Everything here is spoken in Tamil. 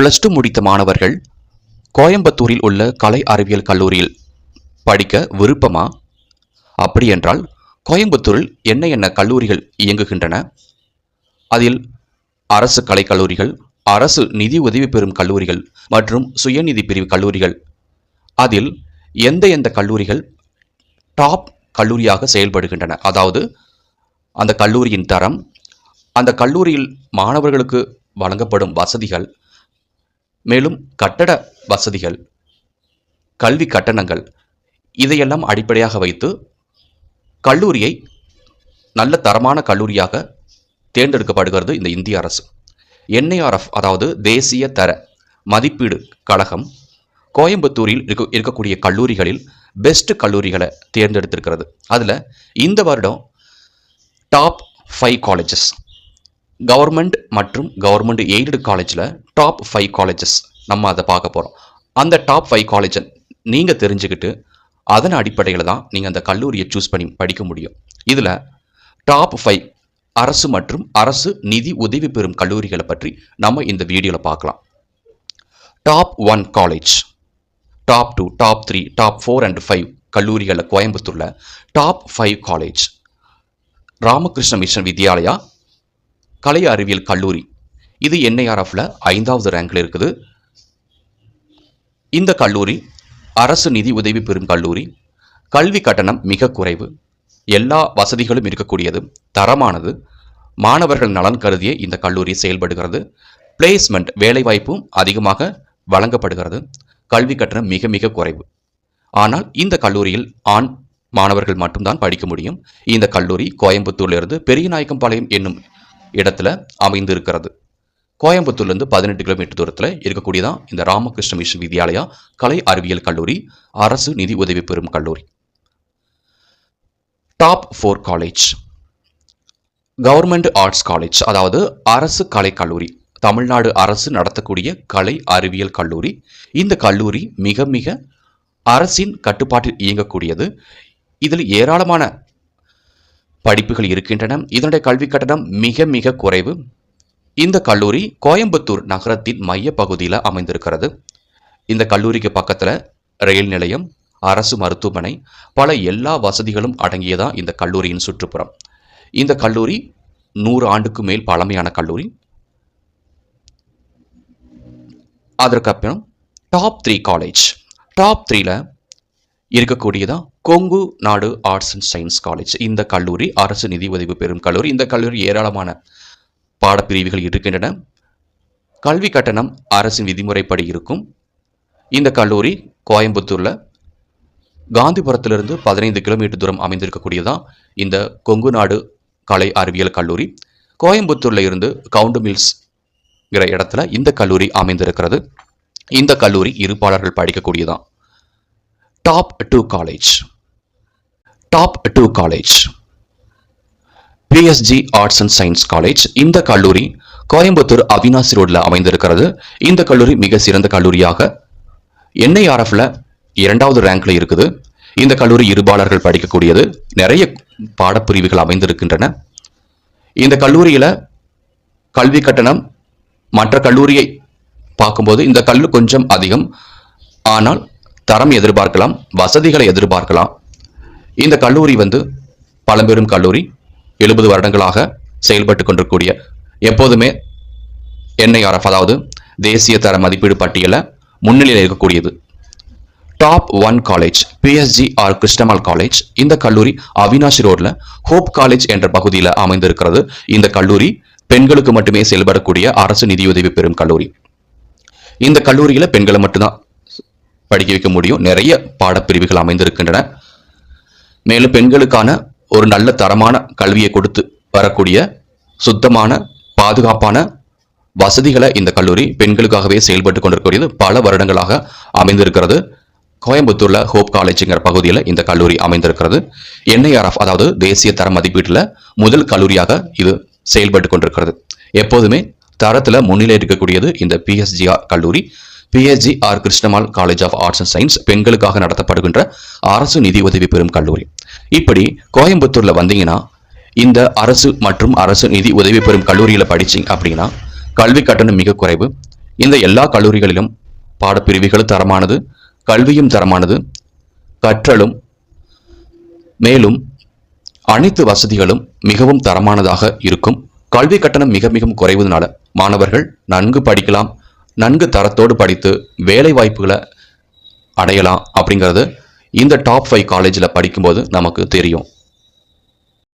+2 முடித்த மாணவர்கள் கோயம்புத்தூரில் உள்ள கலை அறிவியல் கல்லூரியில் படிக்க விருப்பமா? அப்படியென்றால் கோயம்புத்தூரில் என்ன கல்லூரிகள் இயங்குகின்றன? அதில் அரசு கலைக் கல்லூரிகள், அரசு நிதி உதவி பெறும் கல்லூரிகள் மற்றும் சுயநிதி பிரிவு கல்லூரிகள், அதில் எந்த கல்லூரிகள் டாப் கல்லூரியாக செயல்படுகின்றன, அதாவது அந்த கல்லூரியின் தரம், அந்த கல்லூரியில் மாணவர்களுக்கு வழங்கப்படும் வசதிகள், மேலும் கட்டட வசதிகள், கல்வி கட்டணங்கள், இதையெல்லாம் அடிப்படையாக வைத்து கல்லூரியை நல்ல தரமான கல்லூரியாக தேர்ந்தெடுக்கப்படுகிறது இந்த இந்திய அரசு. NIRF அதாவது தேசிய தர மதிப்பீடு கழகம் கோயம்புத்தூரில் இருக்கக்கூடிய கல்லூரிகளில் பெஸ்ட் கல்லூரிகளை தேர்ந்தெடுத்திருக்கிறது. அதில் இந்த வருடம் டாப் 5 காலேஜஸ், கவர்மெண்ட் மற்றும் கவர்மெண்ட் எய்டட் காலேஜில் டாப் 5 காலேஜஸ் நம்ம அதை பார்க்க போகிறோம். அந்த டாப் 5 காலேஜை நீங்கள் தெரிஞ்சுக்கிட்டு அதன் அடிப்படையில் தான் நீங்கள் அந்த கல்லூரியை சூஸ் பண்ணி படிக்க முடியும். இதில் டாப் 5 அரசு மற்றும் அரசு நிதி உதவி பெறும் கல்லூரிகளை பற்றி நம்ம இந்த வீடியோவில் பார்க்கலாம். Top 1 college, top 2, top 3, top 4 and 5 கல்லூரிகளில் கோயம்புத்தூரில் top 5 college Ramakrishna mission Vidyalaya கலை அறிவியல் கல்லூரி. இது NIRFல 5வது ரேங்கில் இருக்குது. இந்த கல்லூரி அரசு நிதி உதவி பெறும் கல்லூரி. கல்வி கட்டணம் மிக குறைவு, எல்லா வசதிகளும் இருக்கக்கூடியது, தரமானது, மாணவர்கள் நலன் கருதியே இந்த கல்லூரி செயல்படுகிறது. பிளேஸ்மெண்ட் வேலைவாய்ப்பும் அதிகமாக வழங்கப்படுகிறது. கல்வி கட்டணம் மிக மிக குறைவு. ஆனால் இந்த கல்லூரியில் ஆண் மாணவர்கள் மட்டும்தான் படிக்க முடியும். இந்த கல்லூரி கோயம்புத்தூரிலிருந்து பெரியநாயக்கம்பாளையம் என்னும் இடத்துல அமைந்து இருக்கிறது. கோயம்புத்தூர்லேருந்து 18 கிலோமீட்டர் தூரத்தில் இருக்கக்கூடியதான் இந்த ராமகிருஷ்ண மிஷன் வித்யாலயா கலை அறிவியல் கல்லூரி, அரசு நிதி உதவி பெறும் கல்லூரி. Top 4 college, government arts college, அதாவது அரசு கலை கல்லூரி, தமிழ்நாடு அரசு நடத்தக்கூடிய கலை அறிவியல் கல்லூரி. இந்த கல்லூரி மிக மிக அரசின் கட்டுப்பாட்டில் இயங்கக்கூடியது. இதில் ஏராளமான படிப்புகள் இருக்கின்றன. இதனுடைய கல்வி கட்டணம் மிக மிக குறைவு. இந்த கல்லூரி கோயம்புத்தூர் நகரத்தின் மைய பகுதியில் அமைந்திருக்கிறது. இந்த கல்லூரிக்கு பக்கத்தில் ரயில் நிலையம், அரசு மருத்துவமனை, பல எல்லா வசதிகளும் அடங்கியதான் இந்த கல்லூரியின் சுற்றுப்புறம். இந்த கல்லூரி 100 ஆண்டுக்கு மேல் பழமையான கல்லூரி. அதற்கப்புறம் டாப் 3 காலேஜ், டாப் 3ல இருக்கக்கூடியதான் கொங்கு நாடு ஆர்ட்ஸ் அண்ட் சயின்ஸ் காலேஜ். இந்த கல்லூரி அரசு நிதி உதவி பெறும் கல்லூரி. இந்த கல்லூரி ஏராளமான பாடப்பிரிவுகள் இருக்கின்றன. கல்வி கட்டணம் அரசின் விதிமுறைப்படி இருக்கும். இந்த கல்லூரி கோயம்புத்தூரில் காந்திபுரத்திலிருந்து 15 கிலோமீட்டர் தூரம் அமைந்திருக்கக்கூடியதான் இந்த கொங்கு நாடு கலை அறிவியல் கல்லூரி. கோயம்புத்தூரில் இருந்து கவுண்டு மில்ஸ்ங்கிற இடத்துல இந்த கல்லூரி அமைந்திருக்கிறது. இந்த கல்லூரி இருப்பாளர்கள் படிக்கக்கூடியதான். Top 2 college, top 2 college PSG arts and science college. இந்த கல்லூரி கோயம்புத்தூர் அவினாசி ரோடில் அமைந்திருக்கிறது. இந்த கல்லூரி மிக சிறந்த கல்லூரியாக NIRFல 2வது ரேங்க்ல இருக்குது. இந்த கல்லூரி இருபாளர்கள் படிக்கக்கூடியது. நிறைய பாடப்பிரிவுகள் அமைந்திருக்கின்றன. இந்த கல்லூரியில் கல்வி கட்டணம் மற்ற கல்லூரியை பார்க்கும்போது இந்த கல்லூரி கொஞ்சம் அதிகம், ஆனால் தரம் எதிர்பார்க்கலாம், வசதிகளை எதிர்பார்க்கலாம். இந்த கல்லூரி பழம்பெரும் கல்லூரி, 70 வருடங்களாக செயல்பட்டு கொண்டிருக்கூடிய, எப்போதுமே NIRF அதாவது தேசிய தர மதிப்பீடு பட்டியலில் முன்னிலையில் இருக்கக்கூடியது. Top 1 college PSG R Krishnammal college. இந்த கல்லூரி அவினாசி ரோட்ல ஹோப் காலேஜ் என்ற பகுதியில் அமைந்திருக்கிறது. இந்த கல்லூரி பெண்களுக்கு மட்டுமே செயல்படக்கூடிய அரசு நிதியுதவி பெறும் கல்லூரி. இந்த கல்லூரியில் பெண்களை மட்டும்தான் படிக்க வைக்க முடியும். நிறைய பாடப்பிரிவுகள் அமைந்திருக்கின்றன. மேலும் பெண்களுக்கான ஒரு நல்ல தரமான கல்வியை கொடுத்து வரக்கூடிய சுத்தமான பாதுகாப்பான வசதிகளை இந்த கல்லூரி பெண்களுக்காகவே செயல்பட்டு கொண்டிருக்கக்கூடியது. பல வருடங்களாக அமைந்திருக்கிறது. கோயம்புத்தூர்ல ஹோப் காலேஜ்ங்கிற பகுதியில் இந்த கல்லூரி அமைந்திருக்கிறது. NIRF அதாவது தேசிய தர மதிப்பீட்டில் முதல் கல்லூரியாக இது செயல்பட்டு கொண்டிருக்கிறது. எப்போதுமே தரத்தில் முன்னிலை இருக்கக்கூடியது இந்த PSG கல்லூரி. PSG R Krishnammal college of arts and science பெண்களுக்காக நடத்தப்படுகின்ற அரசு நிதி உதவி பெறும் கல்லூரி. இப்படி கோயம்புத்தூர்ல வந்தீங்கன்னா இந்த அரசு மற்றும் அரசு நிதி உதவி பெறும் கல்லூரியில் படிச்சிங்க அப்படின்னா கல்வி கட்டணம் மிக குறைவு. இந்த எல்லா கல்லூரிகளிலும் பாடப்பிரிவுகளும் தரமானது, கல்வியும் தரமானது, கற்றலும் மேலும் அனைத்து வசதிகளும் மிகவும் தரமானதாக இருக்கும். கல்வி கட்டணம் மிக மிகவும் குறைவதனால மாணவர்கள் நன்கு படிக்கலாம், நன்கு தரத்தோடு படித்து வேலை வாய்ப்புகளை அடையலாம் அப்படிங்கிறது இந்த டாப் 5 காலேஜில் படிக்கும்போது நமக்கு தெரியும்.